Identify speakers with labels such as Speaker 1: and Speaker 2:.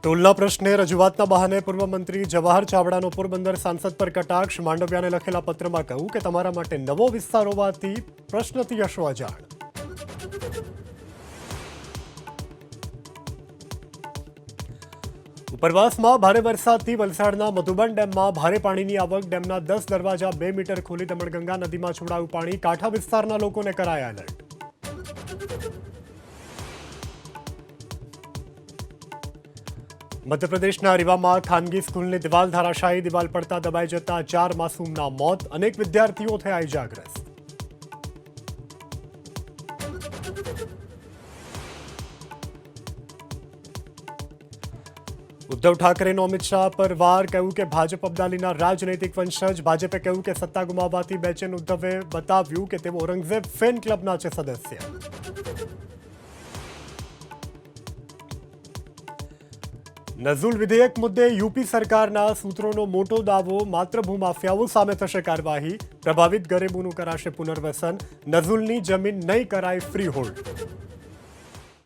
Speaker 1: ટોલના પ્રશ્ને રજૂઆતના બહાને પૂર્વ મંત્રી જવાહર ચાવડાનો પોરબંદર સાંસદ પર કટાક્ષ. માંડવિયાને લખેલા પત્રમાં કહ્યું કે તમારા માટે નવો વિસ્તાર હોવાથી પ્રશ્નથી હશો અજાણ. ઉપરવાસમાં ભારે વરસાદથી વલસાડના મધુબન ડેમમાં ભારે પાણીની આવક. ડેમના 10 દરવાજા 2 મીટર ખોલી દમણગંગા નદીમાં છોડાયું પાણી. કાંઠા વિસ્તારના લોકોને કરાયા એલર્ટ. મધ્યપ્રદેશના રીવામાં ખાનગી સ્કૂલની દિવાલ ધરાશાયી. દિવાલ પડતા દબાઈ જતા 4 માસૂમના મોત. અનેક વિદ્યાર્થીઓ થયા ઇજાગ્રસ્ત. ઉદ્ધવ ઠાકરેનો અમિત શાહ પર વાર. કહ્યું કે ભાજપ અબ્દાલીના રાજનૈતિક વંશજ. ભાજપે કહ્યું કે સત્તા ગુમાવવાથી બેચેન. ઉદ્ધવે બતાવ્યું કે તેઓ ઔરંગઝેબ ફેન ક્લબના છે સદસ્ય. નઝુલ વિધેયક મુદ્દે યુપી સરકારના સૂત્રોનો મોટો દાવો. માત્ર ભૂમાફિયાઓ સામે થશે કાર્યવાહી. પ્રભાવિત ગરીબોનું કરાશે પુનર્વસન. નઝુલની જમીન નહીં કરાય ફ્રી હોલ્ડ.